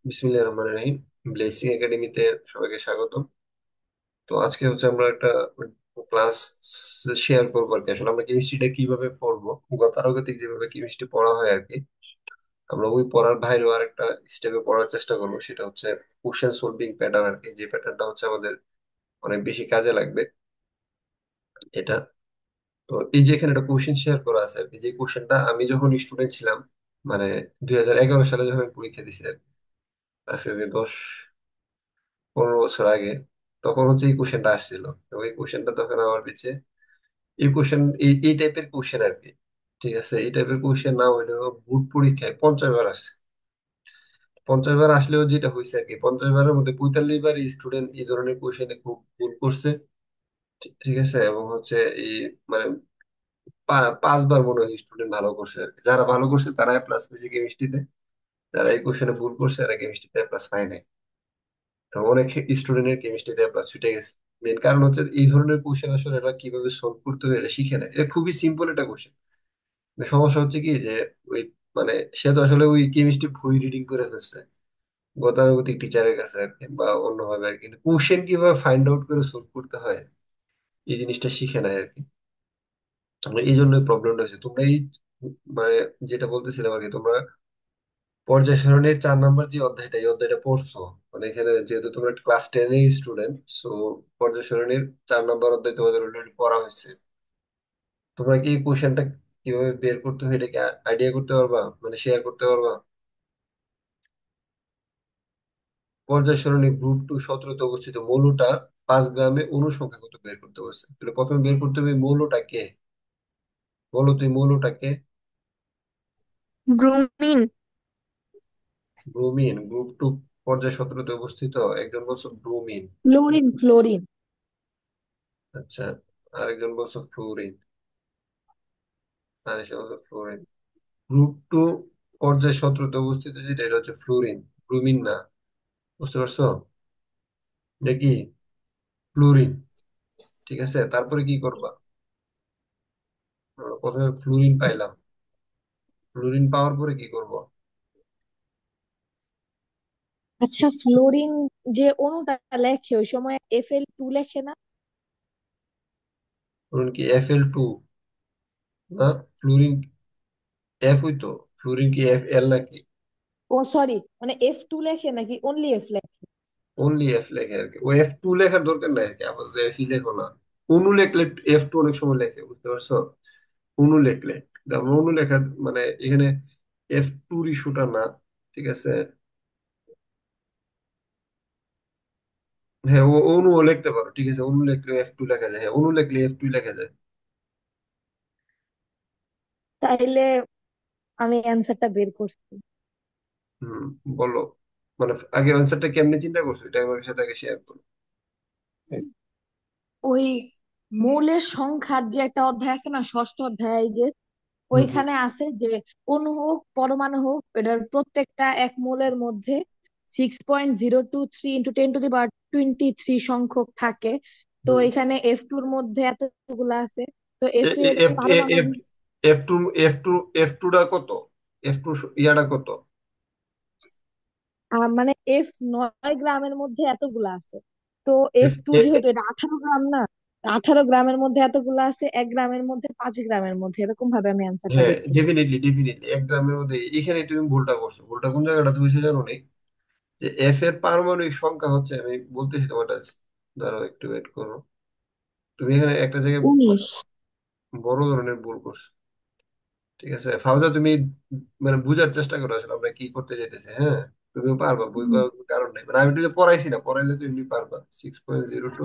বিসমিল্লাহির রহমানির রহিম। ব্লেসিং একাডেমিতে সবাইকে স্বাগত। তো আজকে হচ্ছে আমরা একটা ক্লাস শেয়ার করবো আর কি। আসলে আমরা কেমিস্ট্রিটা কিভাবে পড়বো, গতানুগতিক যেভাবে কেমিস্ট্রি পড়া হয় আর কি, আমরা ওই পড়ার বাইরেও আর একটা স্টেপে পড়ার চেষ্টা করবো। সেটা হচ্ছে কোশ্চেন সলভিং প্যাটার্ন আর কি, যে প্যাটার্নটা হচ্ছে আমাদের অনেক বেশি কাজে লাগবে এটা। তো এই যে এখানে একটা কোশ্চেন শেয়ার করা আছে আর কি, যে কোশ্চেনটা আমি যখন স্টুডেন্ট ছিলাম, মানে 2011 সালে যখন আমি পরীক্ষা দিছি আর কি, আজকে যে 10-15 বছর আগে, তখন হচ্ছে এই কোশ্চেনটা আসছিল। তো এই কোশ্চেনটা তখন আমার কাছে, এই কোশ্চেন এই এই টাইপের কোশ্চেন আর কি। ঠিক আছে, এই টাইপের কোশ্চেন না হইলেও বোর্ড পরীক্ষায় 50 বার আসছে। 50 বার আসলেও যেটা হয়েছে আর কি, 50 বারের মধ্যে 45 বার স্টুডেন্ট এই ধরনের কোশ্চেনে খুব ভুল করছে। ঠিক আছে, এবং হচ্ছে এই মানে 5 বার মনে হয় স্টুডেন্ট ভালো করছে আর কি। যারা ভালো করছে তারা প্লাস পেয়েছে কেমিস্ট্রিতে, যারা এই কোশ্চেনে ভুল করছে তারা কেমিস্ট্রিতে প্লাস পায় নাই। তো অনেক স্টুডেন্টের কেমিস্ট্রিতে প্লাস ছুটে গেছে। মেন কারণ হচ্ছে এই ধরনের কোশ্চেন আসলে এরা কিভাবে সলভ করতে হয় এটা শিখে নেয়। এটা খুবই সিম্পল একটা কোশ্চেন। সমস্যা হচ্ছে কি যে ওই মানে সে তো আসলে ওই কেমিস্ট্রি বই রিডিং করে ফেলছে গতানুগতিক টিচারের কাছে আর কি, বা অন্যভাবে আর কি, কিন্তু কোশ্চেন কিভাবে ফাইন্ড আউট করে সলভ করতে হয় এই জিনিসটা শিখে নেয় আর কি। আমরা এই জন্যই প্রবলেমটা হচ্ছে। তোমরা এই মানে যেটা বলতেছিলাম আর কি, তোমরা পর্যায় সারণীর 4 নাম্বার যে অধ্যায়টা, এই অধ্যায়টা পড়ছো। মানে এখানে যেহেতু তোমরা ক্লাস 10 স্টুডেন্ট, সো পর্যায় সারণীর 4 নাম্বার অধ্যায় তোমাদের অলরেডি পড়া হয়েছে। তোমরা কি এই কোশ্চেনটা কিভাবে বের করতে হয় এটা কি আইডিয়া করতে পারবা, মানে শেয়ার করতে পারবা? পর্যায় সারণী গ্রুপ 2 17তে অবস্থিত মৌলটা 5 গ্রামে অনুসংখ্যা কত বের করতে বলছে। তাহলে প্রথমে বের করতে হবে মৌলটা কে। বলো তুই মৌলটা কে। ব্রোমিন। ব্রোমিন, গ্রুপ 2 পর্যায় 17তে অবস্থিত। একজন বলছো ব্রোমিন। Fluorine fluorine. আচ্ছা, আরেকজন বলছো ফ্লোরিন। আর এসে বলছো ফ্লোরিন। গ্রুপ 2 পর্যায় 17তে অবস্থিত যেটা, এটা হচ্ছে ফ্লোরিন, ব্রোমিন না। বুঝতে পারছো? এটা কি? ফ্লোরিন। ঠিক আছে, তারপরে কি করবা? আমরা প্রথমে ফ্লোরিন পাইলাম। ফ্লোরিন পাওয়ার পরে কি করব? আচ্ছা, ফ্লোরিন যে অণুটা লেখে ওই সময় Fl2 লেখে না? ফ্লোরিন কি Fl2 না? ফ্লোরিন এফ হইতো। ফ্লোরিন কি Fl নাকি? ও সরি, মানে F2 লেখে নাকি অনলি F লেখে? অনলি এফ লেখে আর কি। ও F2 লেখার দরকার নাই আর কি, আপাতত এফই লেখো না। অনু লেখলে F2 অনেক সময় লেখে, বুঝতে পারছো? অনু লেখলে, যেমন অনু লেখার মানে এখানে F2 ইস্যুটা না। ঠিক আছে, হ্যাঁ ও অনুও লিখতে পারো। ঠিক আছে, অনু লিখলে F2 লেখা যায়। হ্যাঁ, অনু লিখলে F2 লেখা যায়। তাইলে আমি অ্যান্সারটা বের করছি। হুম, বলো। মানে আগে অ্যান্সারটা কেমনে চিন্তা করছো এটা আমার সাথে আগে শেয়ার করো। ওই মৌলের সংখ্যার যে একটা অধ্যায় আছে না, ষষ্ঠ অধ্যায় যে, হুম হুম ওইখানে আছে যে অণু হোক পরমাণু হোক, এটার প্রত্যেকটা এক মোলের মধ্যে 6.023 × 10⁻23 সংখ্যক থাকে। তো হুম। এখানে F2-র মধ্যে এতগুলা আছে। তো এ- এফ এ- এর এফ এ- এফ পারমাণবিক এফ টু টা কত? F2 ইয়াটা কত? মানে F9 গ্রামের মধ্যে এতগুলা আছে। তো এফ F2 এ- এ- যেহেতু এটা 18 গ্রাম না, 18 গ্রামের মধ্যে এতগুলা আছে, 1 গ্রামের মধ্যে 5 গ্রামের মধ্যে, এরকম ভাবে আমি অ্যান্সারটা হ্যাঁ, বের করছি। ডেফিনেটলি ডেফিনেটলি 1 গ্রামের মধ্যে। এখানে তুমি ভুলটা করছো। ভুলটা কোন জায়গাটা তুমি জানো নি? যে এফ এর পারমাণবিক সংখ্যা হচ্ছে, আমি বলতেছি তোমারটা, ধরো একটু ওয়েট করো। তুমি এখানে একটা জায়গায় 19। বড় ধরনের ভুল করছো। ঠিক আছে ফাউজা, তুমি মানে বুঝার চেষ্টা করো আসলে আমরা কি করতে চাইতেছি। হ্যাঁ, তুমিও পারবা, বই পড়ার কোনো কারণ নেই। মানে আমি একটু যে পড়াইছি না, পড়াইলে তো এমনি পারবা। 6.02।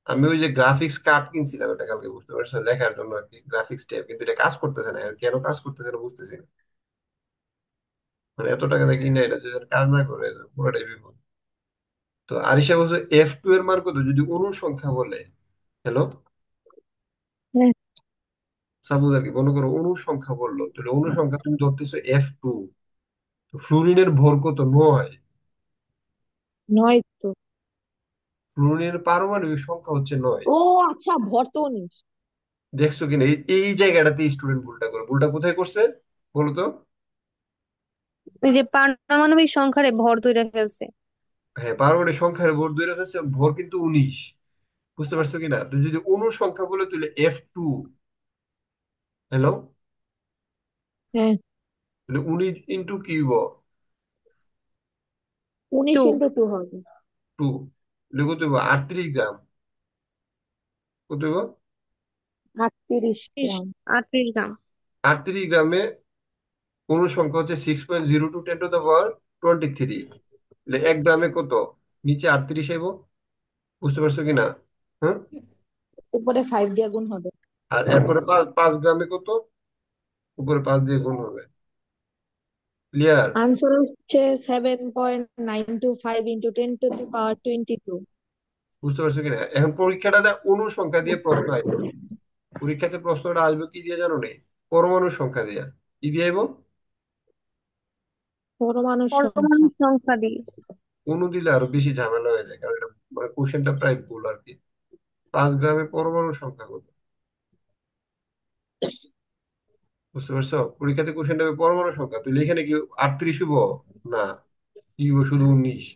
আমি ওই যে গ্রাফিক্স কার্ড কিনছিলাম এটা কালকে, বুঝতে পারছো, লেখার জন্য আর কি, গ্রাফিক্স ট্যাব, কিন্তু এটা কাজ করতেছে না। আর কেন কাজ করতেছে না বুঝতেছি না। মানে এত টাকা দিয়ে কিনে এটা যদি আর কাজ না করে, এটা পুরোটাই বিপদ। তো আরিশা বলছে F2 এর মান কত যদি অনুর সংখ্যা বলে। হ্যালো, হ্যাঁ, সাপোজ আর কি মনে করো অনুর সংখ্যা বললো, তাহলে অনুর সংখ্যা তুমি ধরতেছো F2। তো ফ্লুরিনের ভর কত? 9। 9 তো। ফ্লুরিনের পারমাণবিক সংখ্যা হচ্ছে 9। ও আচ্ছা, ভর তো 19। দেখছো কিনা এই এই জায়গাটাতে স্টুডেন্ট ভুলটা করে। ভুলটা কোথায় করছে বলো তো? ওই যে পারমাণবিক সংখ্যারে ভর ধরে ফেলছে। হ্যাঁ, পারমাণবিক সংখ্যার ভর ধরে ফেলছে, ভর কিন্তু 19। বুঝতে পারছো কিনা? তো যদি অণু সংখ্যা বলে তুলে F2, হ্যালো, হ্যাঁ, তাহলে 19 ইন্টু কি হইব? 19 টু। ইন্টু 2 হবে। 2, কত হইব? 38 গ্রাম। কত হইব? 38 গ্রাম। 38 গ্রাম। 38 গ্রামে অণু সংখ্যা হচ্ছে 6.02 10⁻23। 1 গ্রামে কত? নিচে 38 আইব। বুঝতে পারছো কিনা? হ্যাঁ। উপরে 5 দিয়ে গুণ হবে। আর এরপরে 5 গ্রামে কত? উপরে 5 দিয়ে গুণ হবে। ক্লিয়ার? আনসার হচ্ছে 7.925 ইন্টু 10⁻22। বুঝতে পারছো কিনা? এখন পরীক্ষাটা দেয় অণু সংখ্যা দিয়ে প্রশ্ন আসবে। পরীক্ষাতে প্রশ্নটা আসবে কি দিয়ে জানো নি? পরমাণু সংখ্যা দিয়ে। কি দিয়ে আইব? পরমাণুর সংখ্যা। পরমাণু সংখ্যা দিয়ে। অণু দিলে আরো বেশি ঝামেলা হয়ে যায়, কারণ এটা মানে কোশ্চেনটা প্রায় ভুল আর কি। 5 গ্রামে পরমাণু সংখ্যা কত? বুঝতে পারছো? পরীক্ষাতে কোশ্চেনটা পরমাণু সংখ্যা, তুই এখানে কি 38 হইব? না, কি হইব? শুধু 19।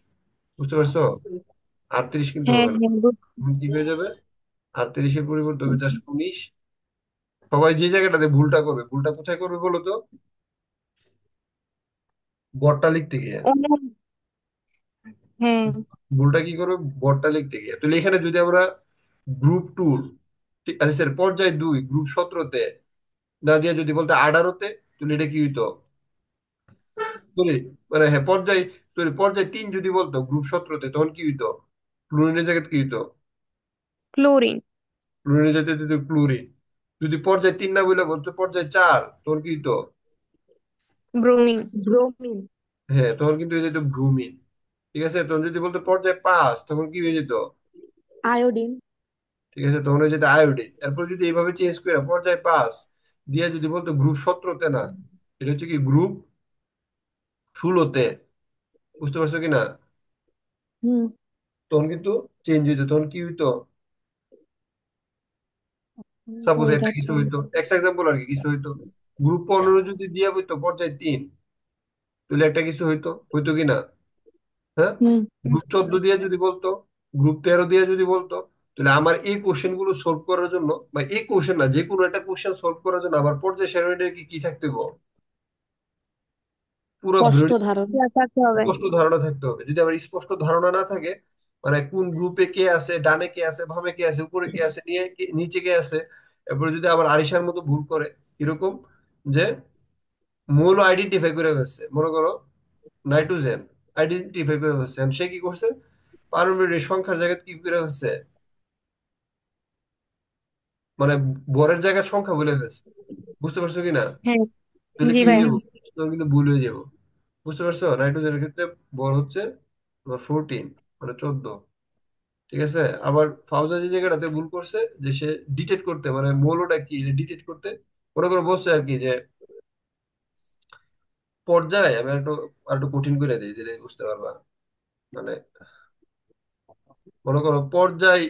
বুঝতে পারছো? 38 কিন্তু হ্যাঁ হবে না। হ্যাঁ, তখন কি হয়ে যাবে? 38-এর পরিবর্তে হবে জাস্ট 19। সবাই যে জায়গাটাতে ভুলটা করবে, ভুলটা কোথায় করবে বলো তো? বড়টা লিখতে গিয়ে। হ্যাঁ। ভুলটা কি করবে? বড়টা লিখতে গিয়ে। তো এখানে যদি আমরা গ্রুপ 2, ঠিক আছে স্যার, পর্যায় 2 গ্রুপ 17-তে না দিয়ে যদি বলতে 18-তে, তাহলে এটা কি হইতো? সরি, মানে হ্যাঁ পর্যায় 3 যদি বলতো গ্রুপ 17-তে, তখন কি হইতো? ফ্লুরিনের জায়গায় কি হইতো? ক্লোরিন। ফ্লুরিনের জায়গায় দিত ক্লোরিন। যদি পর্যায় 3 না বলে বলতো পর্যায় 4, তখন কি হইতো? ব্রোমিন। ব্রোমিন। হ্যাঁ, তখন কিন্তু হয়ে যেত ব্রুমিন। ঠিক আছে, তখন যদি বলতো পর্যায় 5, তখন কি হয়ে যেত? আয়োডিন। ঠিক আছে, তখন হয়ে যেত আয়োডিন। এরপর যদি এইভাবে চেঞ্জ করে পর্যায় 5 দিয়ে যদি বলতো গ্রুপ 17-তে, না, এটা হচ্ছে কি গ্রুপ 16-তে। বুঝতে পারছো কিনা? হুম। তখন কিন্তু চেঞ্জ হইতো, তখন কি হইতো? সাপোজ ওইটা একটা কিছু তো। হইতো, এক্সাম্পল আর কি, কিছু হইতো গ্রুপ 15 যদি দিয়া হইতো পর্যায় 3, তাহলে একটা কিছু হইতো, হইতো কিনা? হ্যাঁ। হুম। গ্রুপ 14 দিয়ে যদি বলতো, গ্রুপ 13 দিয়ে যদি বলতো, তাহলে আমার এই কোশ্চেন গুলো সলভ করার জন্য, বা এই কোশ্চেন না, যে কোনো একটা কোশ্চেন সলভ করার জন্য আমার পর্যায় সারণীটা কি কি থাকতে হবে? পুরো স্পষ্ট ধারণা। থাকতে হবে। স্পষ্ট ধারণা থাকতে হবে। যদি আমার স্পষ্ট ধারণা না থাকে, মানে কোন গ্রুপে কে আছে, ডানে কে আছে, বামে কে আছে, উপরে কে আছে, নিচে কে আছে, এরপরে যদি আবার আরিশার মতো ভুল করে, এরকম যে মৌল আইডেন্টিফাই করে ফেলছে, মনে করো নাইট্রোজেন আইডেন্টিফাই করে ফেলছে, and সে কি করছে? পারমাণবিক সংখ্যার জায়গায় কি করে ফেলছে? মানে বরের জায়গায় সংখ্যা বলে ফেলছে। বুঝতে পারছো কিনা? হ্যাঁ। তাহলে জি কি হয়ে ভাই। যাবো? তখন কিন্তু ভুল হয়ে যাবো। বুঝতে পারছো? নাইট্রোজেনের ক্ষেত্রে বর হচ্ছে তোমার 14, মানে 14। ঠিক আছে। আবার ফাউজা যে জায়গাটাতে ভুল করছে, যে সে ডিটেক্ট করতে, মানে মৌলটা কি ডিটেক্ট করতে, মনে করে বলছে আর কি যে পর্যায়ে, আমি আর একটু কঠিন করে দিই, দিলে বুঝতে পারবা। মানে মনে করো পর্যায়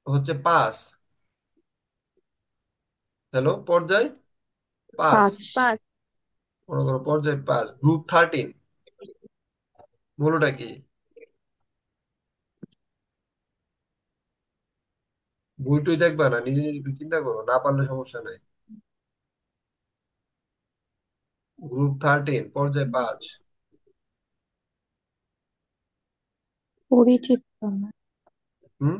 হচ্ছে 5, হ্যালো, পর্যায় 5, 5। 5। মনে করো পর্যায় 5 গ্রুপ 13, মৌলটা কি? বইটই দেখবা না, নিজে নিজে একটু চিন্তা করো, না পারলে সমস্যা নাই। গ্রুপ 13 পর্যায় 5। পরিচিত না। হুম।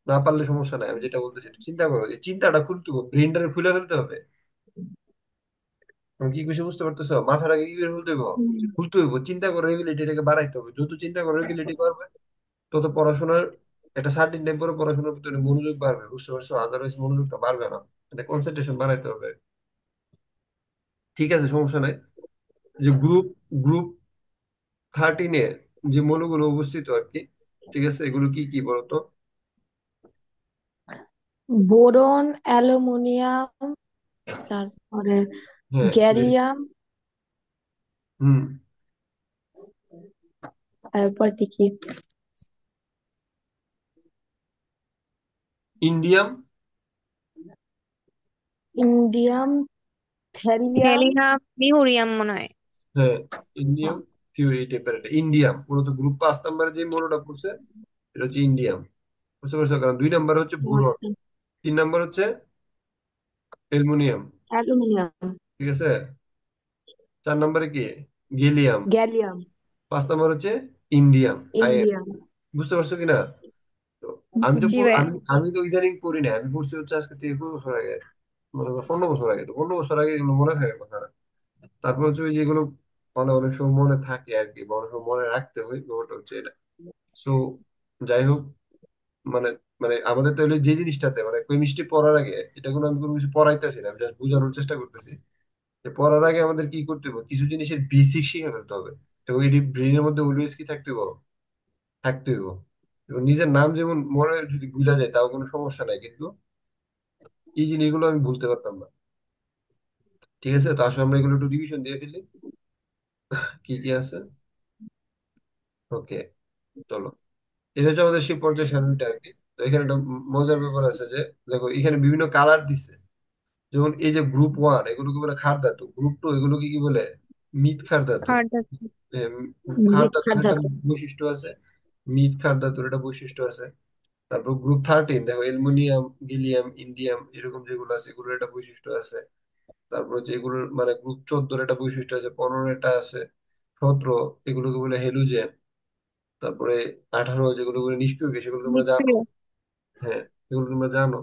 না পারলে সমস্যা নাই, আমি যেটা বলতেছি একটু চিন্তা করো, এই চিন্তাটা খুলতে হবে, ব্রেনটাকে খুলে ফেলতে হবে। তুমি কি কিছু বুঝতে পারতেছো? মাথাটাকে কি করে খুলতে হবে? হুম। খুলতে হইব, চিন্তা করার এবিলিটিটাকে বাড়াইতে হবে। যত চিন্তা করার এবিলিটি বাড়বে, তত পড়াশোনার একটা সার্টিন টাইম পরে পড়াশোনার ভিতরে মনোযোগ বাড়বে। বুঝতে পারছো? আদারওয়াইজ মনোযোগটা বাড়বে না। এটা কনসেন্ট্রেশন বাড়াইতে হবে। ঠিক আছে, সমস্যা নাই। যে গ্রুপ 13-এ যে মৌলগুলো অবস্থিত আর কি, ঠিক আছে, এগুলো কি কি বলতো? বোরন, অ্যালুমিনিয়াম, তারপরে হ্যাঁ, গ্যালিয়াম, হুম। তারপর কি কি? Indium, indium, thallium. হেলিয়াম, নিউরিয়াম মনে হয়। হ্যাঁ, হ্যাঁ, ইন্ডিয়াম থিওরি এই টাইপের একটা ইন্ডিয়াম, মূলত গ্রুপ 5 নম্বরে যে মৌলটা পড়ছে এটা হচ্ছে ইন্ডিয়াম। বুঝতে পারছো? কারণ 2 নম্বর হচ্ছে বোরন, আচ্ছা। 3 নম্বর হচ্ছে অ্যালুমিনিয়াম। অ্যালুমিনিয়াম। ঠিক আছে, 4 নম্বরে কি গেলিয়াম, গ্যালিয়াম। 5 নম্বর হচ্ছে ইন্ডিয়াম, আয়ন। ইন্ডিয়াম। বুঝতে পারছো কিনা? তো আমি তো জি ভাইয়া। আমি তো ইদানিং পড়ি না, আমি পড়ছি হচ্ছে আজকে থেকে 20 বছর আগে, মনে করো 15 বছর আগে। তো 15 বছর আগে এগুলো মনে থাকে কথা না। তারপর হচ্ছে ওই যেগুলো মানে অনেক সময় মনে থাকে আর কি, বা অনেক সময় মনে রাখতে হয়, ব্যাপারটা হচ্ছে এটা। সো যাই হোক, মানে মানে আমাদের তো হলো যে জিনিসটাতে মানে কেমিস্ট্রি পড়ার আগে, এটা কোনো আমি কোনো কিছু পড়াইতেছি না, আমি জাস্ট বোঝানোর চেষ্টা করতেছি যে পড়ার আগে আমাদের কি করতে হবে, কিছু জিনিসের বেসিক শিখে ফেলতে হবে। এবং এটি ব্রেনের মধ্যে অলওয়েজ কি থাকতে হবে, থাকতে হবে। এবং নিজের নাম যেমন মনে যদি ভুলা যায় তাও কোনো সমস্যা নাই, কিন্তু এই জিনিসগুলো আমি ভুলতে পারতাম না। ঠিক আছে, তো আসলে আমরা এগুলো একটু রিভিশন দিয়ে ফেলি, কি কি আছে। ওকে, চলো। এটা হচ্ছে আমাদের সেই পর্যায় সারণীটা আর কি। তো এখানে একটা মজার ব্যাপার আছে যে, দেখো এখানে বিভিন্ন কালার দিচ্ছে। যেমন এই যে গ্রুপ 1 এগুলোকে বলে ক্ষার ধাতু, গ্রুপ 2 এগুলোকে কি বলে, মৃৎ ক্ষার ধাতু। খাড় ধাতু। এম, ক্ষার ধাতুর নিখার একটা ধাতু। বৈশিষ্ট্য আছে, মৃৎ ক্ষার ধাতুর একটা বৈশিষ্ট্য আছে। তারপর গ্রুপ 13 দেখো অ্যালুমিনিয়াম, গিলিয়াম, ইন্ডিয়াম এরকম যেগুলো আছে এগুলোর একটা বৈশিষ্ট্য আছে। তারপর হচ্ছে এগুলোর মানে গ্রুপ 14 একটা বৈশিষ্ট্য আছে, 15 একটা আছে, 17 এগুলোকে বলে হেলুজেন। তারপরে 18 যেগুলো বলে নিষ্ক্রিয় গ্যাস, সেগুলো তোমরা জানো। নিষ্ক্রিয়। হ্যাঁ, এগুলো তোমরা জানো।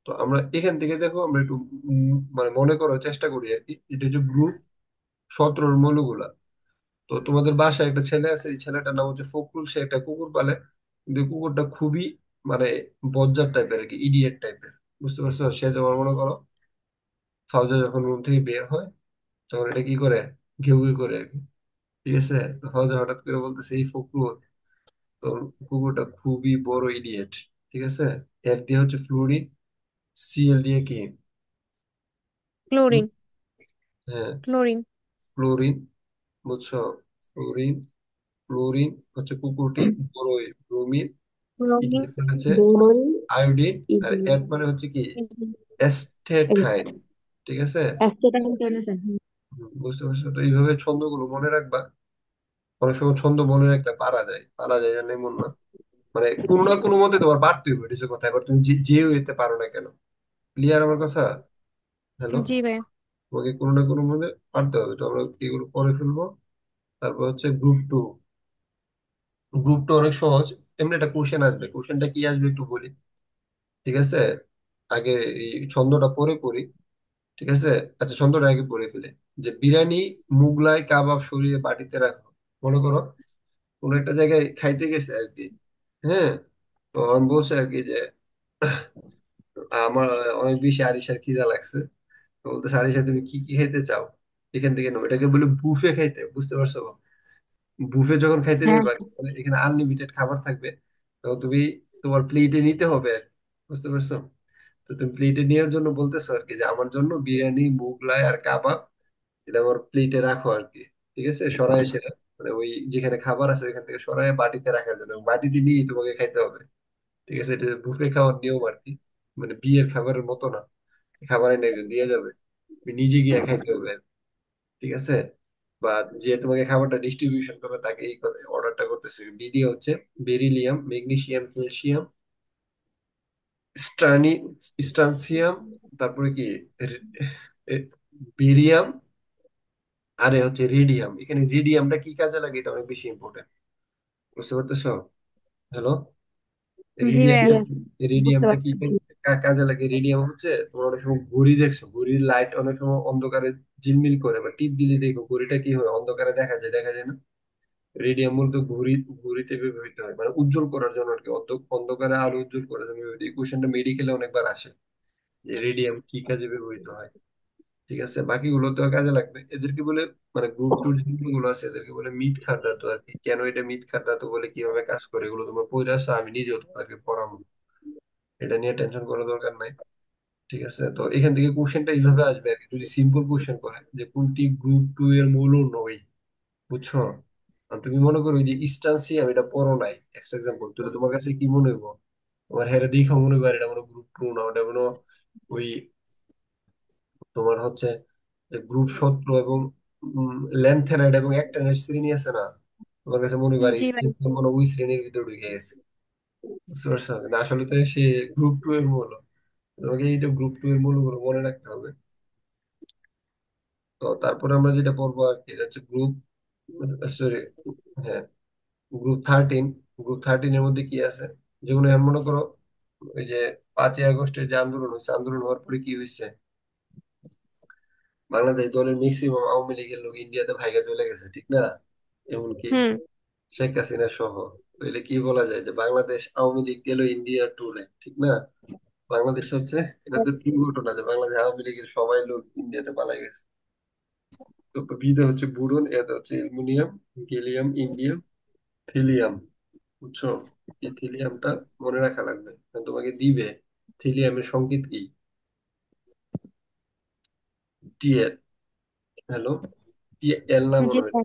তো আমরা এখান থেকে দেখো আমরা একটু মানে মনে করার চেষ্টা করি আর কি। এটা হচ্ছে গ্রুপ 17 মৌলগুলা। তো তোমাদের বাসায় একটা ছেলে আছে, এই ছেলেটার নাম হচ্ছে ফখরুল, সে একটা কুকুর পালে। কিন্তু এই কুকুরটা খুবই মানে বজ্জাত টাইপের আর কি, ইডিয়েট টাইপের। বুঝতে পারছো? সে তোমার মনে করো ফাউজা যখন রুম থেকে বের হয় তখন এটা কি করে, ঘেউ ঘেউ করে আর কি। ঠিক আছে, তো ফাউজা হঠাৎ করে বলতেছে এই ফখরুল, তো কুকুরটা খুবই বড় ইডিয়েট। ঠিক আছে, এফ দিয়ে হচ্ছে ফ্লুরিন, সিএল দিয়ে কি, হুম? ক্লোরিন। হ্যাঁ, ক্লোরিন। ফ্লোরিন। বুঝছো? ফ্লোরিন, ফ্লোরিন হচ্ছে কুকুরটি, বড়ই ব্রোমিন, ক্লোরিন। ইডিয়েট মানে হচ্ছে বোরন। আয়োডিন, আর ইথিলিন। এফ মানে হচ্ছে কি অ্যাসটেটাইন। ঠিক আছে, অ্যাসিটাইল। বুঝতে পারছো? তো এইভাবে ছন্দগুলো মনে রাখবা। অনেক সময় ছন্দ মনে রাখলে পারা যায়, পারা যায় না এমন না। মানে কোনো না কোনো মতে তোমার পারতে হবে, এটা হচ্ছে কথা। এবার তুমি যে হইতে পারো না কেন। ক্লিয়ার আমার কথা? হ্যালো, জি ভাইয়া। তোমাকে কোনো না কোনো মতে পারতে হবে। তো আমরা এগুলো পরে ফেলবো। তারপর হচ্ছে গ্রুপ 2। গ্রুপ 2 অনেক সহজ। এমনি একটা কোশ্চেন আসবে, কোশ্চেনটা কি আসবে একটু বলি। ঠিক আছে, আগে এই ছন্দটা পরে পড়ি। ঠিক আছে, আচ্ছা ছন্দটা আগে পড়ে ফেলে। যে বিরিয়ানি, মুগলাই, কাবাব সরিয়ে বাটিতে রাখো। মনে করো কোন একটা জায়গায় খাইতে গেছে আর কি। হ্যাঁ, তো আমি বলছে আর কি যে আমার অনেক বেশি আরিশার খিদা লাগছে। তো বলতেছে আরিশা তুমি কি কি খাইতে চাও, এখান থেকে নাও। এটাকে বলে বুফে খাইতে। বুঝতে পারছো? বুফে যখন খাইতে হ্যাঁ, যাবে মানে এখানে আনলিমিটেড খাবার থাকবে, তো তুমি তোমার প্লেটে নিতে হবে আর কি। বুঝতে পারছো? তো তুমি প্লেটে নেওয়ার জন্য বলতেছো আর কি যে আমার জন্য বিরিয়ানি, মোগলাই আর কাবাব এটা আমার প্লেটে রাখো আর কি। ঠিক আছে, সরাই সেটা মানে ওই যেখানে খাবার আছে ওইখান থেকে সরাই বাটিতে রাখার জন্য, এবং বাটিতে নিয়ে তোমাকে খাইতে হবে। ঠিক আছে, এটা বুফে খাওয়ার নিয়ম আর কি। মানে বিয়ের খাবারের মতো না, খাবার এনে একজন দিয়ে যাবে, তুমি নিজে গিয়ে খাইতে হবে আর কি। ঠিক আছে, বা যে তোমাকে খাবারটা ডিস্ট্রিবিউশন করবে তাকে এই অর্ডারটা করতেছে। বিধি হচ্ছে বেরিলিয়াম, ম্যাগনেসিয়াম, ক্যালসিয়াম, স্ট্রানি স্ট্রানসিয়াম, তারপরে কি বেরিয়াম, আরে হচ্ছে রেডিয়াম। এখানে রেডিয়ামটা কি কাজে লাগে এটা অনেক বেশি ইম্পর্টেন্ট। বুঝতে পারতেছো? হ্যালো, জি রেডিয়াম, ভাইয়া। ইয়েস, বুঝতে রেডিয়ামটা কি পারছি। কাজে লাগে? রেডিয়াম হচ্ছে তোমার অনেক সময় ঘড়ি দেখছো, ঘড়ির লাইট অনেক সময় অন্ধকারে ঝিলমিল করে, বা টিপ দিলে দেখো ঘড়িটা কি হয়, অন্ধকারে দেখা যায়, দেখা যায় না? রেডিয়াম মূলত ঘড়িতে ব্যবহৃত হয়, মানে উজ্জ্বল করার জন্য আর কি, অন্ধকারে আলো উজ্জ্বল করার জন্য ব্যবহৃত। এই কোশ্চেনটা মেডিকেলে অনেকবার আসে যে রেডিয়াম কি কাজে ব্যবহৃত হয়। ঠিক আছে, বাকিগুলো তো কাজে লাগবে। এদেরকে বলে মানে গ্রুপ 2 যেগুলো আছে এদেরকে বলে মৃৎ ক্ষার ধাতু আর কি। কেন এটা মৃৎ ক্ষার ধাতু বলে, কিভাবে কাজ করে, এগুলো তোমার পড়ে আসো, আমি নিজেও তোমাদেরকে পড়াবো। এটা নিয়ে টেনশন করার দরকার নাই। ঠিক আছে, তো এখান থেকে কোশ্চেনটা এইভাবে আসবে আর কি, যদি সিম্পল কোশ্চেন করে যে কোনটি গ্রুপ 2 এর মৌল নয়। বুঝছো? আর তুমি মনে করো ওই যে ইনস্টান্সিয়াম এটা পড়ো নাই, এক্সাম্পল তাহলে তোমার কাছে কি মনে হইব? তোমার হেরে দেখা মনে করে এটা কোনো গ্রুপ 2 না, ওটা কোনো ওই তোমার হচ্ছে গ্রুপ শত্রু এবং ল্যান্থেনাইড এবং অ্যাক্টিনাইড শ্রেণী আছে না, তোমার কাছে মনে করে জি ভাই। স্টেনসিল মনে হয় ওই শ্রেণীর ভিতরে ঢুকে গেছে, বুঝতে পারছো? কিন্তু আসলে তো সে গ্রুপ টু এর মূল। তোমাকে এইটা গ্রুপ টু এর মূলগুলো মনে রাখতে হবে। তো তারপরে আমরা যেটা পড়বো আর কি, এটা হচ্ছে গ্রুপ, সরি, হ্যাঁ, গ্রুপ 13। গ্রুপ 13 এর মধ্যে কি আছে, যেগুলো এখন মনে করো ওই যে 5ই আগস্টের যে আন্দোলন হয়েছে, আন্দোলন হওয়ার পরে কি হয়েছে, বাংলাদেশ দলের ম্যাক্সিমাম আওয়ামী লীগের লোক ইন্ডিয়াতে ভাইগা চলে গেছে, ঠিক না? এমনকি হুম। শেখ হাসিনা সহ। তাহলে কি বলা যায় যে বাংলাদেশ আওয়ামী লীগ গেল ইন্ডিয়ার ট্যুরে, ঠিক না? বাংলাদেশ হচ্ছে, এটা তো ট্রু ঘটনা যে বাংলাদেশ আওয়ামী লীগের সবাই লোক ইন্ডিয়াতে পালাই গেছে। তো বিটা হচ্ছে বুরন, এটা হচ্ছে অ্যালুমিনিয়াম, গেলিয়াম, ইন্ডিয়াম, থিলিয়াম, বুঝছো? এই থিলিয়ামটা মনে রাখা লাগবে, কারণ তোমাকে দিবে থিলিয়ামের সংকেত কি, টিএল। হ্যালো, টিএল না জি মনে হয়, ভাই।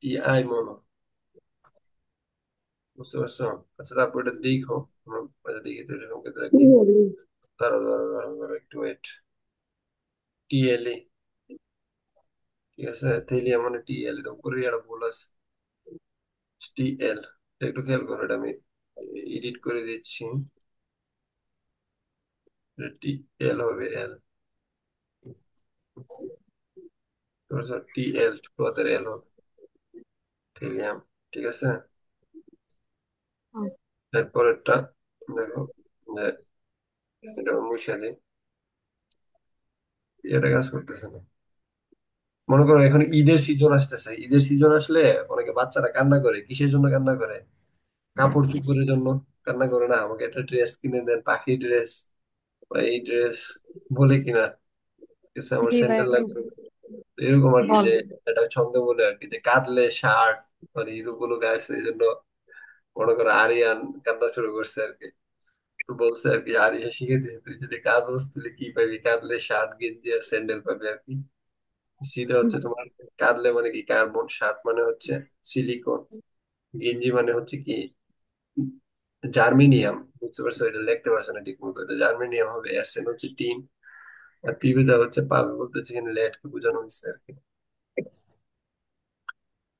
টিআই মনে হয়, বুঝতে পারছো? আচ্ছা, তারপর এটা দেখো, আমরা আচ্ছা দেখি তো এটা সংকেত কি। দাঁড়াও দাঁড়াও দাঁড়াও দাঁড়াও, একটু ওয়েট। টিএলই, ঠিক আছে, থিলিয়াম মানে টিএল, এটা উপরে একটা ভুল আছে, টিএল। একটু খেয়াল করো, এটা আমি এডিট করে দিচ্ছি, টিএল হবে এল, টিএল ছোট হাতের এল হবে, থিলিয়াম, ঠিক আছে। এরপরেরটা দেখো, যে এটা মুছে দিই, এটা কাজ করতেছে না। মনে করো এখন ঈদের সিজন আসতেছে, ঈদের সিজন আসলে অনেকে বাচ্চারা কান্না করে, কিসের জন্য কান্না করে? কাপড় চোপড়ের জন্য কান্না করে না, আমাকে একটা ড্রেস কিনে দেন, পাখি ড্রেস বা এই ড্রেস বলে কিনা, ঠিক আছে, আমার জি ভাই। স্যান্ডেল লাগবে। তো এরকম আর কি, বল। যে এটা ছন্দ বলে আর কি, যে কাঁদলে শার্ট, মানে ঈদ উপলক্ষে আসছে এই জন্য মনে করো আরিয়ান কান্না শুরু করছে আর কি। তো বলছে আর কি, আরিয়া শিখে দিছে, তুই যদি কাঁদস তাহলে কি পাবি, কাঁদলে শার্ট গেঞ্জি আর স্যান্ডেল পাবি আর কি। সিটা হচ্ছে তোমার, কাঁদলে মানে কি কার্বন, শার্ট মানে হচ্ছে সিলিকন, গেঞ্জি মানে হচ্ছে কি জার্মেনিয়াম, বুঝতে পারছো? এটা লিখতে পারছে না ঠিক মতো, এটা জার্মেনিয়াম হবে। এসএন হচ্ছে টিন, আর পিভিটা হচ্ছে পাবে, বলতে হচ্ছে এখানে লেডকে বোঝানো হয়েছে আর কি।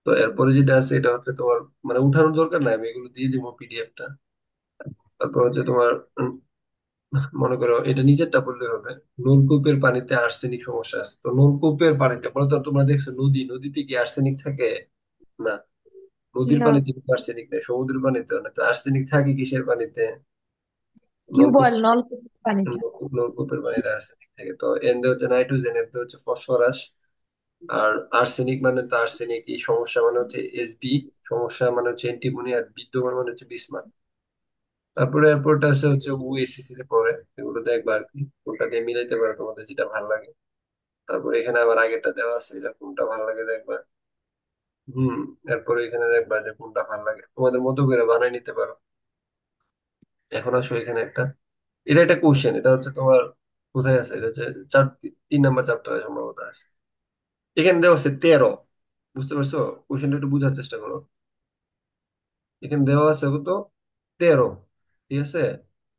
তো এরপরে যেটা আছে এটা হচ্ছে তোমার, মানে উঠানোর দরকার নাই, আমি এগুলো দিয়ে দিব পিডিএফটা। তারপর হচ্ছে তোমার মনে করো এটা নিচেরটা বললে হবে, নলকূপের পানিতে আর্সেনিক সমস্যা আছে। তো নলকূপের পানিতে বলো তো, তোমরা দেখছো নদীতে কি আর্সেনিক থাকে? না, নদীর না। পানিতে কিন্তু আর্সেনিক নেই, সমুদ্রের পানিতে না। তো আর্সেনিক থাকে কিসের পানিতে? নলকূপ, টিউবওয়েল, নলকূপ পানিতে। নলকূপের পানিতে আর্সেনিক থাকে। তো এন দিয়ে হচ্ছে নাইট্রোজেন, এফ দিয়ে হচ্ছে ফসফরাস। আর আর্সেনিক মানে তো আর্সেনিক, এই সমস্যা মানে হচ্ছে এসবি, সমস্যা মানে হচ্ছে অ্যান্টিমনি, আর বিদ্যমান মানে হচ্ছে বিসমাথ। তারপরে এয়ারপোর্ট আছে হচ্ছে ওএসিসি তে পড়ে, এগুলো দেখবা আর কি, কোনটা দিয়ে মিলাইতে পারো তোমাদের যেটা ভালো লাগে। তারপরে এখানে আবার আগেরটা দেওয়া আছে, এটা কোনটা ভালো লাগে দেখবা। হুম, এরপরে এখানে দেখবা যে কোনটা ভালো লাগে, তোমাদের মতো করে বানাই নিতে পারো। এখন আসো এখানে একটা, এটা একটা কোশ্চেন, এটা হচ্ছে তোমার কোথায় আছে, এটা হচ্ছে 3 নম্বর চ্যাপ্টারে সম্ভবত আছে। এখানে দেওয়া আছে 13, বুঝতে পারছো? কোশ্চেনটা একটু বোঝার চেষ্টা করো। এখানে দেওয়া আছে কত, 13, ঠিক আছে।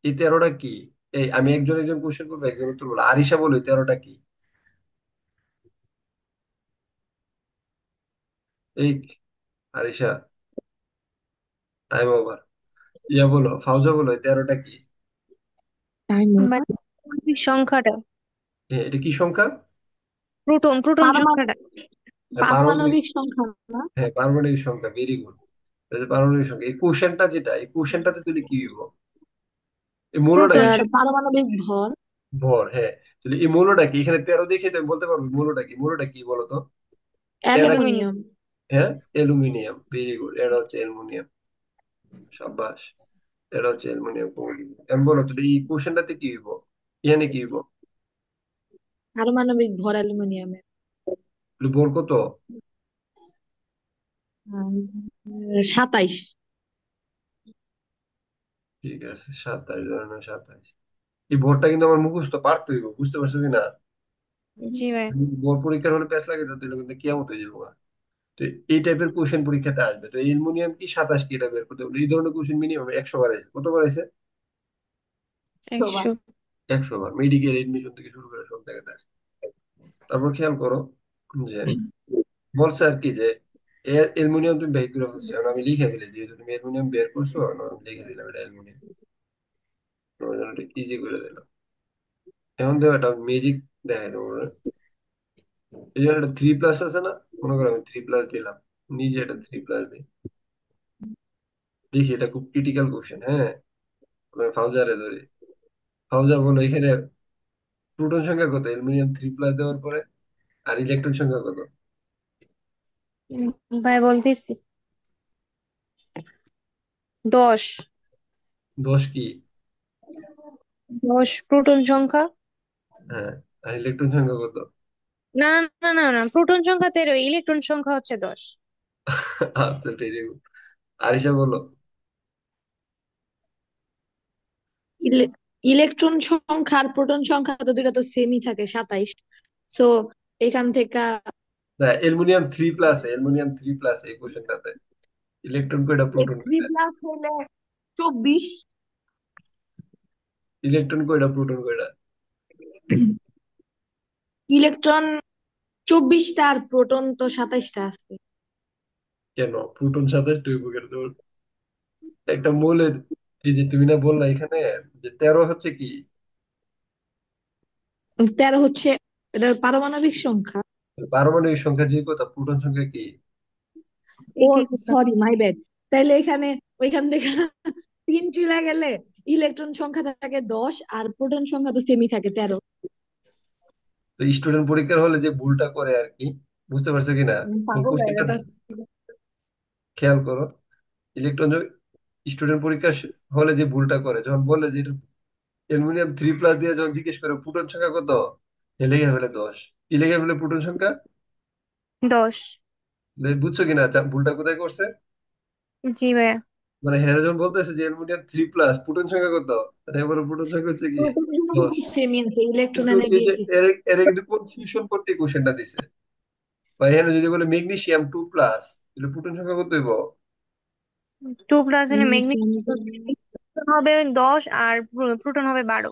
এই 13টা কি? এই আমি একজন একজন কোশ্চেন করবো, একজন উত্তর বলো। আরিশা বলো, এই 13টা কি? এই আরিশা, টাইম ওভার। ইয়া বলো, ফাউজা বলো, এই 13টা কি? টাইম মানে ওভার। সংখ্যাটা, এটা কি সংখ্যা? প্রোটন প্রোটন সংখ্যাটা। পারমাণবিক, পারমাণবিক সংখ্যা না? হ্যাঁ পারমাণবিক সংখ্যা, ভেরি গুড। পারমাণবিক সংখ্যা, এই কোশ্চেনটা যেটা, এই কোশ্চেনটাতে তুই কি হইব, এই মূলটা প্রোটন কি? পারমাণবিক ভর। ভর, হ্যাঁ। তাহলে এই মূলটা কি, এখানে 13 দেখে তুমি বলতে পারবো মূলটা কি, মূলটা কি বলো তো? এটা কি? অ্যালুমিনিয়াম। অ্যালুমিনিয়াম। হ্যাঁ, অ্যালুমিনিয়াম, ভেরি গুড, এটা হচ্ছে অ্যালুমিনিয়াম, সাবাস। এটা হচ্ছে অ্যালুমিনিয়াম কমোডিটি। আমি বলো তো এই কোশ্চেনটাতে কি হইব, এখানে কি হইব? পারমাণবিক ভর অ্যালুমিনিয়ামের তাহলে ভর কত? 27। ঠিক আছে, 27, এই ভরটা কিন্তু আমার মুখস্থ পারতে হইব, বুঝতে পারছো কি না? জি ভাই। ভর পরীক্ষার হলে প্যাস লাগে তো, তাহলে কিন্তু কিয়ামত হয়ে যাবো। তো এই টাইপের কোশ্চেন পরীক্ষাতে আসবে। তো অ্যালুমিনিয়াম কি 27 কি, এটা বের করতে হবে। এই ধরনের কোশ্চেন মিনিমাম 100 বার আছে, কতবার আছে? 100 বার। 100 বার, মেডিকেল এডমিশন থেকে শুরু করে সব জায়গাতে আসে। তারপর খেয়াল করো যে বলছে আর কি যে অ্যালুমিনিয়াম তুমি বের করে ফেলছো, এখন আমি লিখে ফেলি যেহেতু তুমি অ্যালুমিনিয়াম বের করছো, এখন আমি লিখে দিলাম এটা অ্যালুমিনিয়াম, তোমার জন্য ইজি করে দিলাম। এখন দেখো একটা ম্যাজিক দেখাই তোমার। এই জন্য একটা 3+ আছে না, মনে করো আমি 3+ দিলাম, নিজে এটা 3+ দিই। দেখি এটা খুব ক্রিটিক্যাল কোশ্চেন, হ্যাঁ। ফাউজারে ধরি, ফাউজা বলো এখানে প্রোটন সংখ্যা কত অ্যালুমিনিয়াম 3+ দেওয়ার পরে, আর ইলেকট্রন সংখ্যা কত? ভাই বলতেছি 10। 10 কি? 10 প্রোটন সংখ্যা। হ্যাঁ, আর ইলেকট্রন সংখ্যা কত? না না না না না, প্রোটন সংখ্যা 13, ইলেকট্রন সংখ্যা হচ্ছে 10। আচ্ছা, ভেরি গুড। আরিশা বলো। ইলে- ইলেকট্রন সংখ্যা আর প্রোটন সংখ্যা তো দুইটা তো সেমই থাকে, 27। সো এখান থেকে না, অ্যালুমিনিয়াম 3+ এই কোশ্চেনটাতে ইলেকট্রন কয়টা প্রোটন থ্রি কয়টা? প্লাস হলে 24। ইলেকট্রন কয়টা প্রোটন কয়টা? ইলেকট্রন 24টা আর প্রোটন তো 27টা আছে। কেন প্রোটন 27 হইব কেন তোর? একটা মৌলের, এই যে তুমি না বললা এখানে যে 13 হচ্ছে কি? 13 হচ্ছে এটার পারমাণবিক সংখ্যা। পারমাণবিক সংখ্যা যে কথা, প্রোটন সংখ্যা কি? ও একই কথা। Sorry, my bad. তাইলে এখানে ওইখান থেকে 3 চলে গেলে ইলেকট্রন সংখ্যা থাকে 10 আর প্রোটন সংখ্যা তো সেমই থাকে 13। তো স্টুডেন্ট পরীক্ষার হলে যে ভুলটা করে আর কি, বুঝতে পারছো কিনা? পাগল হয়ে কোশ্চেনটা গেছে। খেয়াল করো। ইলেকট্রন স্টুডেন্ট পরীক্ষা হলে যে ভুলটা করে, যখন বলে যে অ্যালুমিনিয়াম 3+ দিয়ে যখন জিজ্ঞেস করে প্রোটন সংখ্যা কত, এ লিখে ফেলে 10। কি লিখে ফেলে প্রোটন সংখ্যা? 10। বুঝছো কিনা ভুলটা কোথায় করছে? জি ভাইয়া। মানে হ্যারোজন বলতেছে যে অ্যালুমিনিয়াম 3+, প্রোটন সংখ্যা কত, আর এবারে প্রোটন সংখ্যা হচ্ছে কি? প্রোটন সংখ্যা 10। তো সেমই আছে, কিন্তু ইলেকট্রনে এই গিয়ে যে কি। এর এর কিন্তু কনফিউশন করতে কোশ্চেনটা দিছে। বা এখানে যদি বলে ম্যাগনেসিয়াম 2+, তাহলে প্রোটন সংখ্যা কত হইব? 2 প্লাস হলে আমি তো জানি। ম্যাগনেসিয়াম হবে 10 আর প্রোটন হবে 12।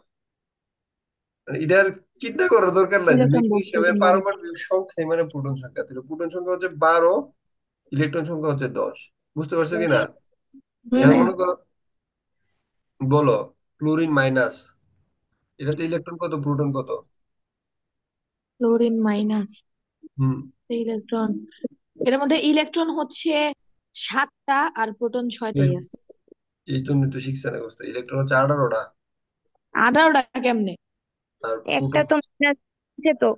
মানে এটার চিন্তা করার দরকার নাই যে ইলেকট্রন 10 ম্যাগনেসিয়ামের প্রোটন 12। পারমাণবিক সংখ্যাই মানে প্রোটন সংখ্যা, তাহলে প্রোটন সংখ্যা হচ্ছে 12, ইলেকট্রন সংখ্যা হচ্ছে 10। বুঝতে পারছো কিনা? এখন হুম। মনে করো, বলো ক্লোরিন-, এটাতে ইলেকট্রন কত প্রোটন কত? ক্লোরিন মাইনাস হুম। ইলেকট্রন, এর মধ্যে ইলেকট্রন হচ্ছে 7টা আর প্রোটন এই 6টাই আছে। এই জন্য তো শিখছে না অবস্থা, ইলেকট্রন হচ্ছে 18টা, 18টা কেমনে? আর একটা প্রোটন, তো মাইনাস আছে তো।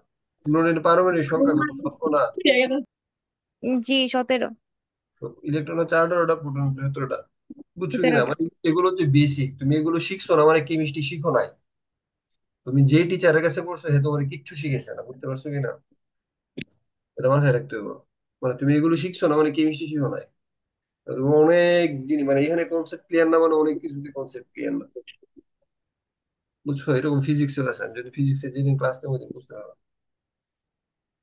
ক্লোরিনের পারমাণবিক সংখ্যা কত, 17 না? জি 17। ইলেকট্রন হচ্ছে 18টা, প্রোটন হচ্ছে 17টা। বুঝছো কিনা? 17টা। মানে এগুলো হচ্ছে বেসিক, তুমি এগুলো শিখছো না মানে কেমিস্ট্রি শিখো নাই। তুমি যে টিচারের কাছে পড়ছো সে তোমার কিচ্ছু শিখেছে না, বুঝতে পারছো কিনা? এটা মাথায় রাখতে হবে। মানে তুমি এগুলো শিখছো না মানে কেমিস্ট্রি শিখো নাই। তুমি অনেক জিনিস, মানে এখানে কনসেপ্ট ক্লিয়ার না মানে অনেক কিছুতে কনসেপ্ট ক্লিয়ার না। বুঝছো, এরকম ফিজিক্সের আছে, আমি যদি ফিজিক্সের যেদিন ক্লাস নেবো ওইদিন বুঝতে পারবো।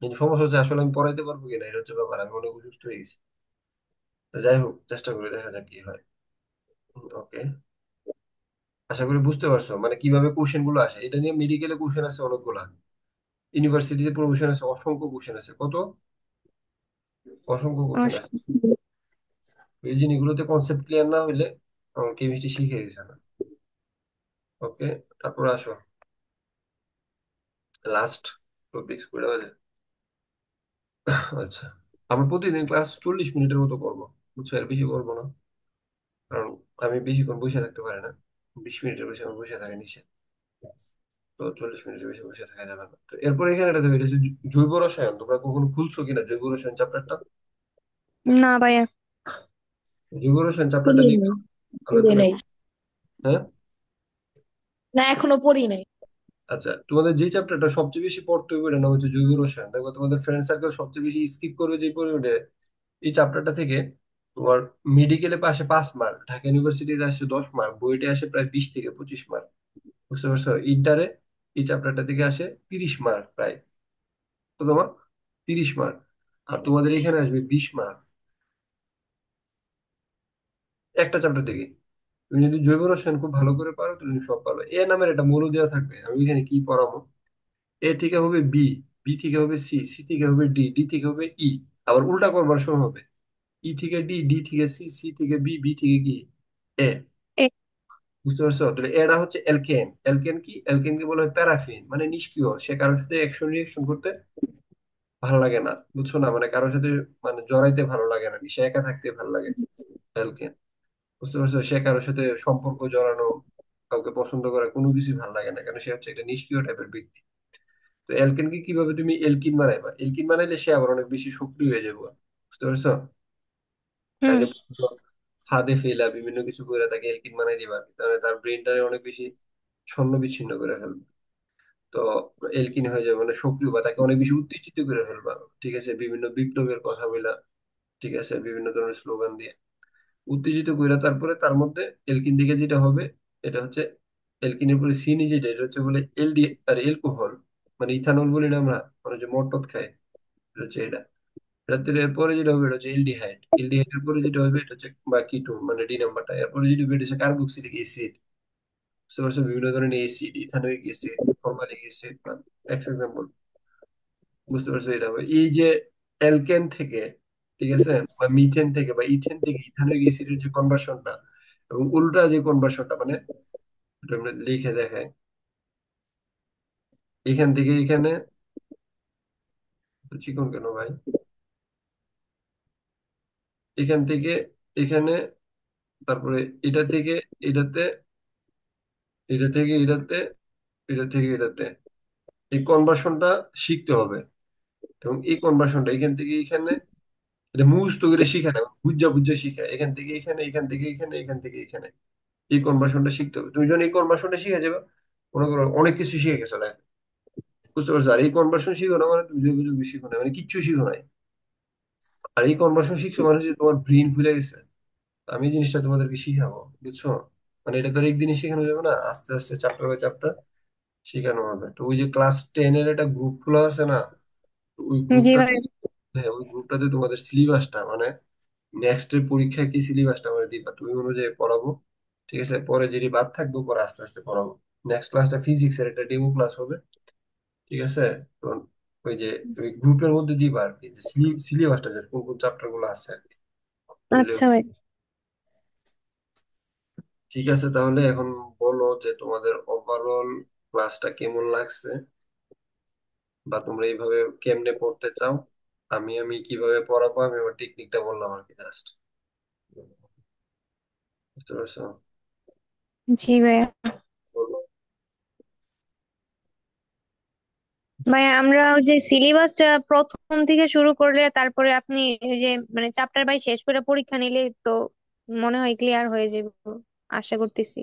কিন্তু সমস্যা হচ্ছে আসলে আমি পড়াইতে পারবো কিনা, এটা হচ্ছে ব্যাপার, আমি অনেক অসুস্থ হয়ে গেছি। তো যাই হোক, চেষ্টা করে দেখা যাক কি হয়। ওকে, আশা করি বুঝতে পারছো মানে কিভাবে কোশ্চেন গুলো আসে। এটা নিয়ে মেডিকেলে কোশ্চেন আছে অনেকগুলা, ইউনিভার্সিটিতে প্রমোশন আছে, অসংখ্য কোশ্চেন আছে, কত অসংখ্য কোশ্চেন আছে। এই জিনিসগুলোতে কনসেপ্ট ক্লিয়ার না হইলে আমার কেমিস্ট্রি শিখে গেছে না। ওকে, তারপর আসো লাস্ট টপিক করে বাজে। আচ্ছা, আমরা প্রতিদিন ক্লাস 40 মিনিটের মতো করবো, বুঝছো, এর বেশি করবো না। কারণ আমি বেশিক্ষণ বসে থাকতে পারি না, 20 মিনিটের বেশি আমি বসে থাকি নিষেধ। তো 40 মিনিটের বেশি বসে থাকা যাবে না। তো এরপর এখানে একটা দেখো, এটা হচ্ছে জৈব রসায়ন। তোমরা কখনো খুলছো কিনা জৈব রসায়ন চ্যাপ্টারটা? না ভাইয়া। খুলি জৈব রসায়ন চ্যাপ্টারটা নাই, নিয়ে পড়ি আলোচনা নাই। করো। হ্যাঁ। না, এখনো পড়ি নাই। আচ্ছা, তোমাদের যে চ্যাপ্টারটা সবচেয়ে বেশি পড়তে হবে এটা নাম হচ্ছে জৈব রসায়ন। দেখো তোমাদের ফ্রেন্ড সার্কেল সবচেয়ে বেশি স্কিপ করবে যে পরিমাণে এই চ্যাপ্টারটা থেকে। তোমার মেডিকেলে পাশে 5 মার্ক, ঢাকা ইউনিভার্সিটিতে আসে 10 মার্ক, বুয়েটে আসে প্রায় 20 থেকে 25 মার্ক। বুঝতে পারছো? ইন্টারে এই চ্যাপ্টারটা থেকে আসে 30 মার্ক প্রায়। তো তোমার 30 মার্ক, আর তোমাদের এখানে আসবে 20 মার্ক একটা চ্যাপ্টার থেকে। তুমি যদি জৈব রসায়ন খুব ভালো করে পারো তুমি সব পারো। এ নামের একটা মৌল দেওয়া থাকবে, আমি এখানে কি পড়াবো, এ থেকে হবে বি, বি থেকে হবে সি, সি থেকে হবে ডি, ডি থেকে হবে ই। আবার উল্টা করবার সময় হবে ই থেকে ডি, ডি থেকে সি, সি থেকে বি, বি থেকে কি এ। এ, বুঝতে পারছো? তাহলে এরা হচ্ছে অ্যালকেন। অ্যালকেন কি? অ্যালকেনকে বলা হয় প্যারাফিন, মানে নিষ্ক্রিয়, সে কারোর সাথে অ্যাকশন রিয়েকশন করতে ভালো লাগে না, বুঝছো না, মানে কারোর সাথে মানে জড়াইতে ভালো লাগে না, সে একা থাকতে ভালো লাগে, অ্যালকেন। বুঝতে পারছো? সে কারোর সাথে সম্পর্ক জড়ানো, কাউকে পছন্দ করা কোনো কিছু ভালো লাগে না, কারণ সে হচ্ছে একটা নিষ্ক্রিয় টাইপের ব্যক্তি। তো অ্যালকেনকে কিভাবে তুমি এলকিন বানাইবা? এলকিন বানাইলে সে আবার অনেক বেশি সক্রিয় হয়ে যাবে। বুঝতে পারছো? হুম। তাইলে ফাঁদে ফেলা বিভিন্ন কিছু করে তাকে এলকিন বানাই দিবা, তাহলে তার ব্রেনটারে অনেক বেশি ছন্ন বিচ্ছিন্ন করে ফেলবে। তো এলকিন হয়ে যাবে, মানে সক্রিয়, বা তাকে অনেক বেশি উত্তেজিত করে ফেলবা। ঠিক আছে, বিভিন্ন বিপ্লবের কথা বলা, ঠিক আছে, বিভিন্ন ধরনের স্লোগান দিয়ে উত্তেজিত করে, তারপরে তার মধ্যে এলকিন দিকে যেটা হবে, এটা হচ্ছে এলকিনের পরে সিনি, যেটা এটা হচ্ছে বলে এলডি আর এলকোহল, মানে ইথানল বলি না আমরা, মানে যে মদ টদ খাই, এটা হচ্ছে এটা। রাত্রে এরপরে যেটা হবে এটা হচ্ছে এলডিহাইড। এলডিহাইডের পরে যেটা হবে এটা হচ্ছে বা কিটোন, মানে ডি নাম্বারটা। এরপরে যেটা হবে এটা হচ্ছে কার্বক্সিলিক অ্যাসিড। বুঝতে পারছো? বিভিন্ন ধরনের অ্যাসিড, ইথানোয়িক অ্যাসিড, ফরমালিক অ্যাসিড, এক্সাম্পল। বুঝতে পারছো? এটা হবে এই যে অ্যালকেন থেকে, ঠিক আছে, বা মিথেন থেকে বা ইথেন থেকে ইথানোয়িক অ্যাসিডের যে কনভার্সনটা, এবং উল্টা যে কনভার্সনটা, মানে এটা আমরা লিখে দেখাই, এখান থেকে এখানে, চিকন কেন ভাই, এখান থেকে এখানে, তারপরে এটা থেকে এটাতে, এটা থেকে এটাতে, এটা থেকে এটাতে, এই কনভার্সনটা শিখতে হবে। এবং এই কনভার্সনটা এখান থেকে এখানে, এটা মুখস্থ করে শিখে না, বুঝা বুঝা শিখে, এখান থেকে এখানে, এখান থেকে এখানে, এখান থেকে এখানে, এই কনভার্সনটা শিখতে হবে। তুমি যখন এই কনভার্সনটা শিখে যাবে, মনে করো অনেক কিছু শিখে গেছো লাইফ। বুঝতে পারছো? আর এই কনভার্সন শিখো না মানে তুমি যোগ যোগ শিখো না, মানে কিচ্ছু শিখো নাই। আর এই কনভার্সন শিখছো মানে হচ্ছে তোমার ব্রেন খুলে গেছে। আমি এই জিনিসটা তোমাদেরকে শিখাবো, বুঝছো? মানে এটা তো আর একদিনই শেখানো যাবে না, আস্তে আস্তে চ্যাপ্টার বাই চ্যাপ্টার শেখানো হবে। তো ওই যে ক্লাস 10 এর একটা গ্রুপ খোলা আছে না, তো ওই জি গ্রুপটাতে, ভাই। হ্যাঁ ওই গ্রুপটাতে তোমাদের সিলেবাসটা, মানে নেক্সট এর পরীক্ষায় কি সিলেবাসটা মানে দিবা, তুমি অনুযায়ী পড়াবো। ঠিক আছে, পরে যেটি বাদ থাকবে পরে আস্তে আস্তে পড়াবো। নেক্সট ক্লাসটা ফিজিক্স এর একটা ডেমো ক্লাস হবে। ঠিক আছে, তো ওই যে ওই গ্রুপের মধ্যে দিবা আর কি, যে সিলেবাসটা, যে কোন কোন চ্যাপ্টার গুলো আছে আর কি, বুঝলে? আচ্ছা ভাই। ঠিক আছে, তাহলে এখন বলো যে তোমাদের ওভারঅল ক্লাসটা কেমন লাগছে, বা তোমরা এইভাবে কেমনে পড়তে চাও। আমি কিভাবে পড়াবো, আমি আমার টেকনিকটা বললাম আর কি, জাস্ট। বুঝতে পারছো? জি ভাইয়া। বলো। ভাইয়া আমরা ওই যে সিলেবাসটা প্রথম থেকে শুরু করলে তারপরে আপনি ওই যে মানে চ্যাপ্টার বাই শেষ করে পরীক্ষা নিলে তো মনে হয় ক্লিয়ার হয়ে যাবে, আশা করতেছি।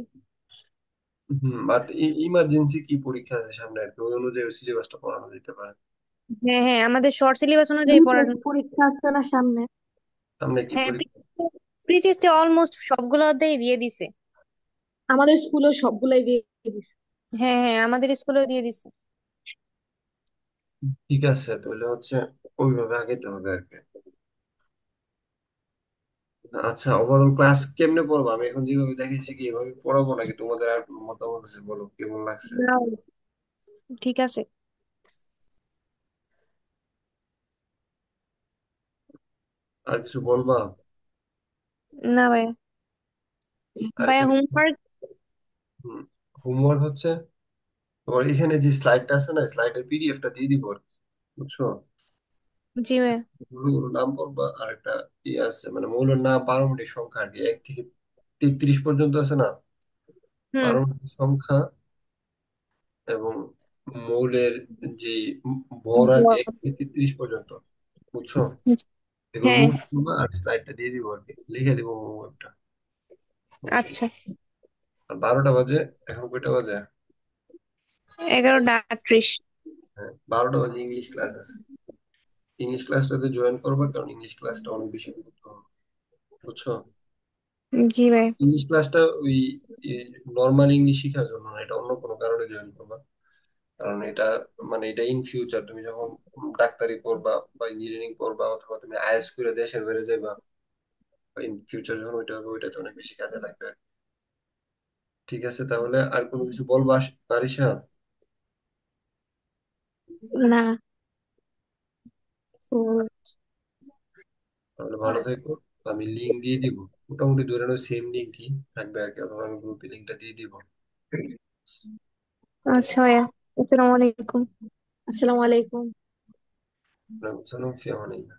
বাট ইমার্জেন্সি কি পরীক্ষা আছে সামনে আর কি, ওই অনুযায়ী সিলেবাসটা পড়ানো যেতে পারে। হ্যাঁ হ্যাঁ, আমাদের শর্ট সিলেবাস অনুযায়ী প্রি পড়ানো। টেস্ট পরীক্ষা আছে না সামনে? সামনে কি হ্যাঁ, পরীক্ষা? প্রি টেস্টে অলমোস্ট সবগুলোতেই দিয়ে দিছে। আমাদের স্কুলেও সবগুলাই দিয়ে দিছে। হ্যাঁ হ্যাঁ, আমাদের স্কুলেও দিয়ে দিছে। ঠিক আছে, তাহলে হচ্ছে ওইভাবে আগাইতে হবে আর কি। আচ্ছা, ওভারঅল ক্লাস কেমনে পড়বো? আমি এখন যেভাবে দেখেছি কি এভাবে পড়াবো, নাকি তোমাদের আর কোনো মতামত আছে? বলো কেমন লাগছে। না, ঠিক আছে। আর কিছু বলবা? না ভাইয়া। আর ভাইয়া কি? হোমওয়ার্ক। হোমওয়ার্ক হচ্ছে তোমার এখানে যে স্লাইডটা আছে না, স্লাইডের পিডিএফটা দিয়ে দিব আর কি, বুঝছো? জি ভাইয়া। মৌলগুলোর নাম পড়বা, আর একটা ইয়ে আছে, মানে মৌলের নাম পারমাণবিক সংখ্যা আর কি, 1 থেকে 33 পর্যন্ত আছে না, হুম। পারমাণবিক সংখ্যা, এবং মৌলের যে ভর আর কি, 1 থেকে 33 পর্যন্ত, বুঝছো? এগুলো হ্যাঁ। মুখস্থ করবা, আর স্লাইডটা দিয়ে দিব আর কি, লিখে দিব হোমওয়ার্কটা। আচ্ছা। আর 12টা বাজে, এখন কয়টা বাজে? 11:38। হ্যাঁ, 12টা বাজে, ইংলিশ ক্লাস আছে। ইংলিশ ক্লাসটাতে জয়েন করবা, কারণ ইংলিশ ক্লাসটা অনেক বেশি গুরুত্বপূর্ণ, বুঝছো? জি ভাই। ইংলিশ ক্লাসটা ওই নর্মাল ইংলিশ শেখার জন্য না, এটা অন্য কোনো কারণে জয়েন করবা। কারণ এটা, মানে এটা ইন ফিউচার তুমি যখন ডাক্তারি পড়বা বা ইঞ্জিনিয়ারিং পড়বা, অথবা তুমি আইএলটিএস করে দেশের বাইরে যাবা, ইন ফিউচার যখন ওইটা হবে, ওইটাতে অনেক বেশি কাজে লাগবে। ঠিক আছে, তাহলে আর কোনো কিছু বলবো আরিশা? না। তো তাহলে ভালো থেকো। আমি লিঙ্ক দিয়ে দিব, মোটামুটি ধরে নাও সেম লিঙ্কই থাকবে আর কি, অথবা আমি গ্রুপে লিঙ্কটা দিয়ে দিব। আচ্ছা ভাইয়া, আসসালামু আলাইকুম। আসসালামু আলাইকুম। ওয়ালাইকুম আসসালাম, ফি আমানিল্লাহ।